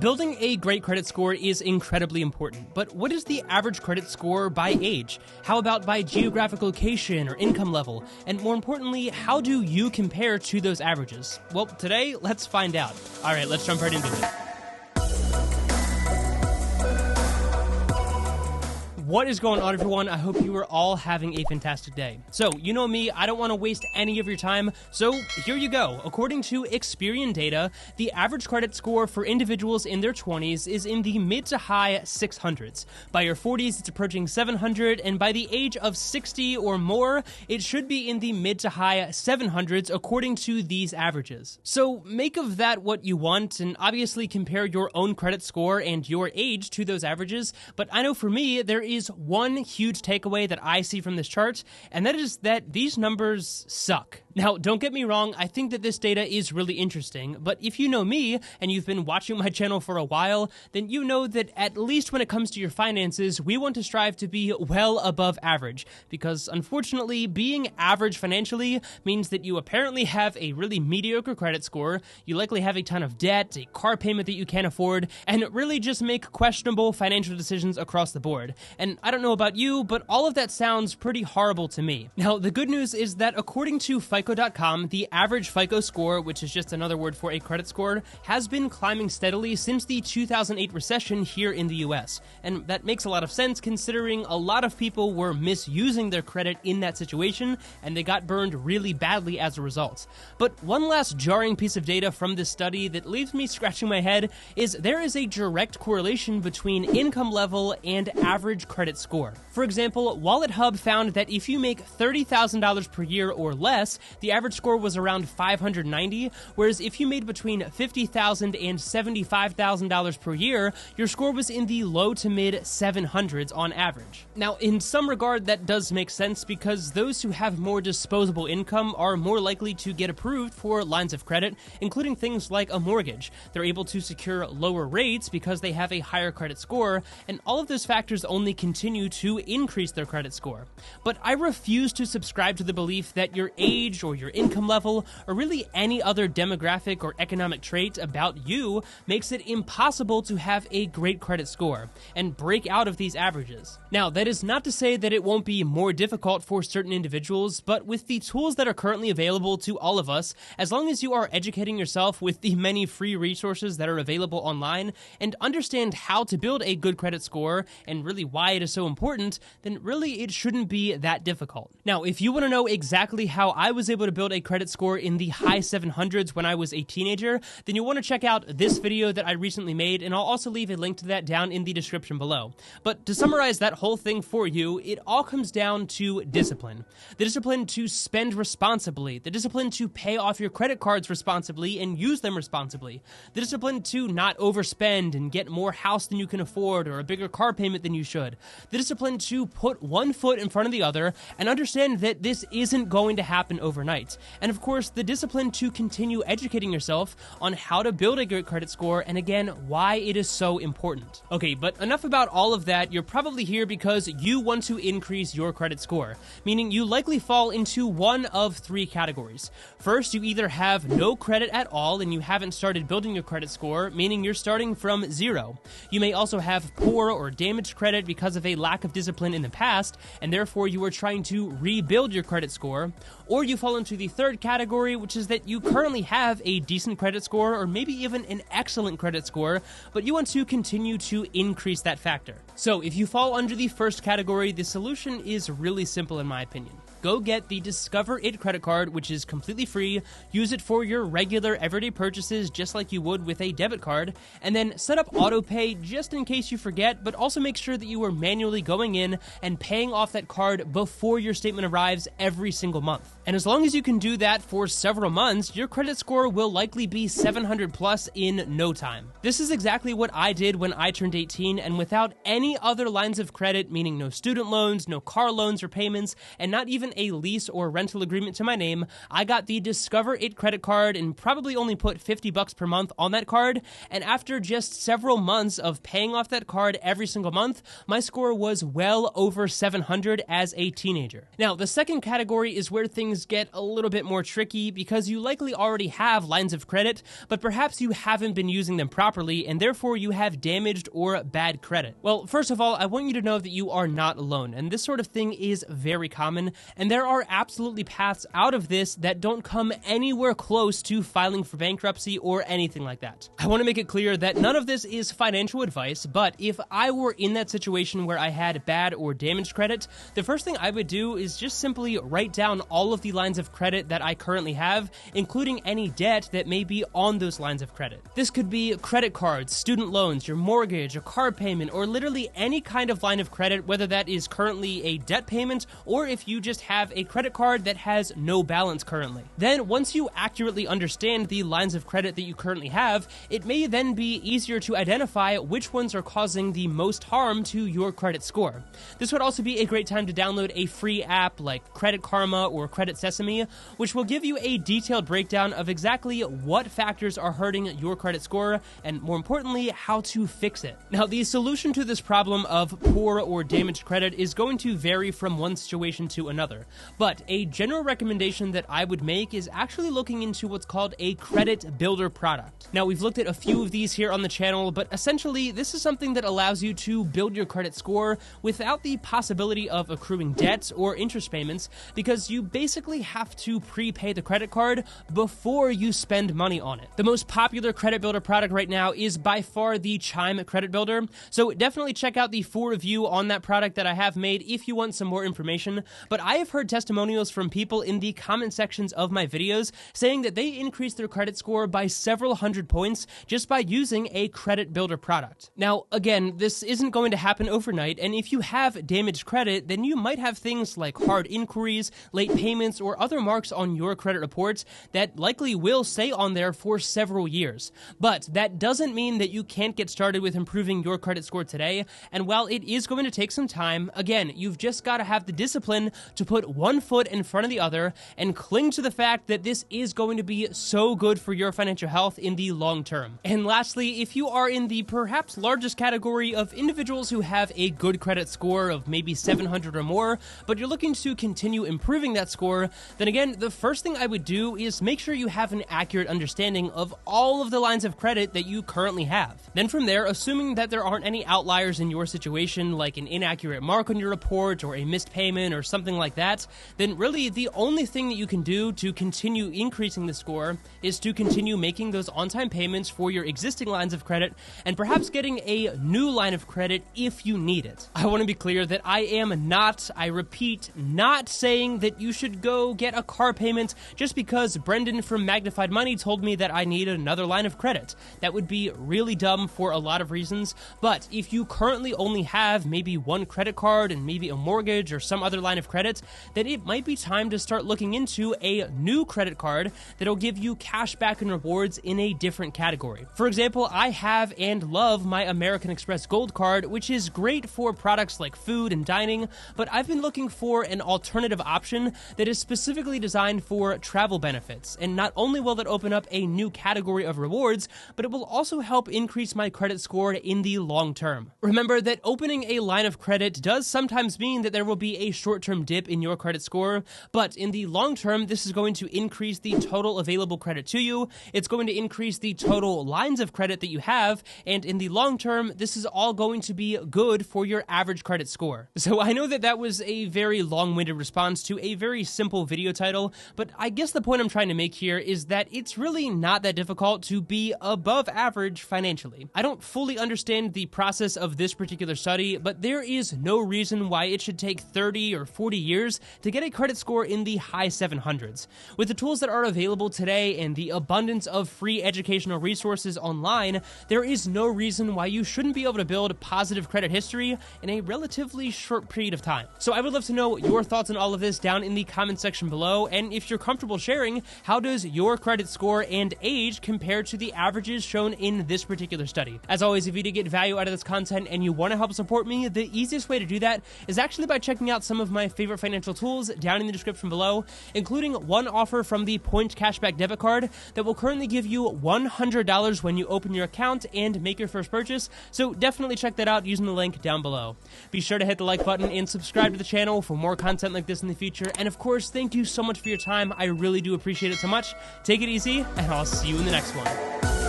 Building a great credit score is incredibly important, but what is the average credit score by age? How about by geographic location or income level? And more importantly, how do you compare to those averages? Well, today, let's find out. All right, let's jump right into it. What is going on, everyone? I hope you are all having a fantastic day. So, you know me, I don't want to waste any of your time, so here you go. According to Experian data, the average credit score for individuals in their 20s is in the mid to high 600s. By your 40s, it's approaching 700, and by the age of 60 or more, it should be in the mid to high 700s according to these averages. So, make of that what you want, and obviously compare your own credit score and your age to those averages, but I know for me, there is one huge takeaway that I see from this chart, and that is that these numbers suck. Now, don't get me wrong, I think that this data is really interesting, but if you know me, and you've been watching my channel for a while, then you know that at least when it comes to your finances, we want to strive to be well above average, because unfortunately, being average financially means that you apparently have a really mediocre credit score, you likely have a ton of debt, a car payment that you can't afford, and really just make questionable financial decisions across the board. And I don't know about you, but all of that sounds pretty horrible to me. Now, the good news is that according to FICO.com, the average FICO score, which is just another word for a credit score, has been climbing steadily since the 2008 recession here in the US. And that makes a lot of sense considering a lot of people were misusing their credit in that situation, and they got burned really badly as a result. But one last jarring piece of data from this study that leaves me scratching my head is there is a direct correlation between income level and average credit score. For example, WalletHub found that if you make $30,000 per year or less, the average score was around 590, whereas if you made between $50,000 and $75,000 per year, your score was in the low to mid 700s on average. Now, in some regard, that does make sense because those who have more disposable income are more likely to get approved for lines of credit, including things like a mortgage. They're able to secure lower rates because they have a higher credit score, and all of those factors only continue to increase their credit score. But I refuse to subscribe to the belief that your age or your income level or really any other demographic or economic trait about you makes it impossible to have a great credit score and break out of these averages. Now, that is not to say that it won't be more difficult for certain individuals, but with the tools that are currently available to all of us, as long as you are educating yourself with the many free resources that are available online and understand how to build a good credit score and really why it is so important, then really it shouldn't be that difficult. Now, if you want to know exactly how I was able to build a credit score in the high 700s when I was a teenager, then you'll want to check out this video that I recently made, and I'll also leave a link to that down in the description below. But to summarize that whole thing for you, it all comes down to discipline. The discipline to spend responsibly, the discipline to pay off your credit cards responsibly and use them responsibly, the discipline to not overspend and get more house than you can afford or a bigger car payment than you should, the discipline to put one foot in front of the other and understand that this isn't going to happen overnight. And of course, the discipline to continue educating yourself on how to build a great credit score and again, why it is so important. Okay, but enough about all of that. You're probably here because you want to increase your credit score, meaning you likely fall into one of three categories. First, you either have no credit at all and you haven't started building your credit score, meaning you're starting from zero. You may also have poor or damaged credit because of a lack of discipline in the past, and therefore you are trying to rebuild your credit score. Or you fall into the third category, which is that you currently have a decent credit score or maybe even an excellent credit score, but you want to continue to increase that factor. So if you fall under the first category, the solution is really simple in my opinion. Go get the Discover It credit card, which is completely free. Use it for your regular everyday purchases just like you would with a debit card, and then set up autopay just in case you forget, but also make sure that you are manually going in and paying off that card before your statement arrives every single month. And as long as you can do that for several months, your credit score will likely be 700 plus in no time. This is exactly what I did when I turned 18, and without any other lines of credit, meaning no student loans, no car loans or payments, and not even a lease or rental agreement to my name, I got the Discover It credit card and probably only put $50 per month on that card, and after just several months of paying off that card every single month, my score was well over 700 as a teenager. Now, the second category is where things things get a little bit more tricky because you likely already have lines of credit, but perhaps you haven't been using them properly and therefore you have damaged or bad credit. Well, first of all, I want you to know that you are not alone, and this sort of thing is very common, and there are absolutely paths out of this that don't come anywhere close to filing for bankruptcy or anything like that. I want to make it clear that none of this is financial advice, but if I were in that situation where I had bad or damaged credit, the first thing I would do is just simply write down all of the lines of credit that I currently have, including any debt that may be on those lines of credit. This could be credit cards, student loans, your mortgage, a car payment, or literally any kind of line of credit, whether that is currently a debt payment or if you just have a credit card that has no balance currently. Then, once you accurately understand the lines of credit that you currently have, it may then be easier to identify which ones are causing the most harm to your credit score. This would also be a great time to download a free app like Credit Karma or Credit Sesame, which will give you a detailed breakdown of exactly what factors are hurting your credit score and, more importantly, how to fix it. Now, the solution to this problem of poor or damaged credit is going to vary from one situation to another, but a general recommendation that I would make is actually looking into what's called a credit builder product. Now, we've looked at a few of these here on the channel, but essentially this is something that allows you to build your credit score without the possibility of accruing debts or interest payments, because you basically have to prepay the credit card before you spend money on it. The most popular credit builder product right now is by far the Chime credit builder, so definitely check out the full review on that product that I have made if you want some more information. But I have heard testimonials from people in the comment sections of my videos saying that they increased their credit score by several hundred points just by using a credit builder product. Now, again, this isn't going to happen overnight, and if you have damaged credit, then you might have things like hard inquiries, late payments, or other marks on your credit reports that likely will stay on there for several years. But that doesn't mean that you can't get started with improving your credit score today, and while it is going to take some time, again, you've just got to have the discipline to put one foot in front of the other and cling to the fact that this is going to be so good for your financial health in the long term. And lastly, if you are in the perhaps largest category of individuals who have a good credit score of maybe 700 or more, but you're looking to continue improving that score, then again, the first thing I would do is make sure you have an accurate understanding of all of the lines of credit that you currently have. Then from there, assuming that there aren't any outliers in your situation, like an inaccurate mark on your report or a missed payment or something like that, then really the only thing that you can do to continue increasing the score is to continue making those on-time payments for your existing lines of credit and perhaps getting a new line of credit if you need it. I want to be clear that I am not, I repeat, not saying that you should go get a car payment just because Brendan from Magnified Money told me that I need another line of credit. That would be really dumb for a lot of reasons, but if you currently only have maybe one credit card and maybe a mortgage or some other line of credit, then it might be time to start looking into a new credit card that'll give you cash back and rewards in a different category. For example, I have and love my American Express Gold card, which is great for products like food and dining, but I've been looking for an alternative option that is specifically designed for travel benefits. And not only will that open up a new category of rewards, but it will also help increase my credit score in the long term. Remember that opening a line of credit does sometimes mean that there will be a short-term dip in your credit score, but in the long term, this is going to increase the total available credit to you. It's going to increase the total lines of credit that you have, and in the long term, this is all going to be good for your average credit score. So I know that that was a very long-winded response to a very simple video title, but I guess the point I'm trying to make here is that it's really not that difficult to be above average financially. I don't fully understand the process of this particular study, but there is no reason why it should take 30 or 40 years to get a credit score in the high 700s. With the tools that are available today and the abundance of free educational resources online, there is no reason why you shouldn't be able to build positive credit history in a relatively short period of time. So I would love to know your thoughts on all of this down in the comment section below, and if you're comfortable sharing, how does your credit score and age compare to the averages shown in this particular study? As always, if you did get value out of this content and you want to help support me, the easiest way to do that is actually by checking out some of my favorite financial tools down in the description below, including one offer from the Point Cashback debit card that will currently give you $100 when you open your account and make your first purchase, so definitely check that out using the link down below. Be sure to hit the like button and subscribe to the channel for more content like this in the future, and of course, course, thank you so much for your time. I really do appreciate it so much. Take it easy, and I'll see you in the next one.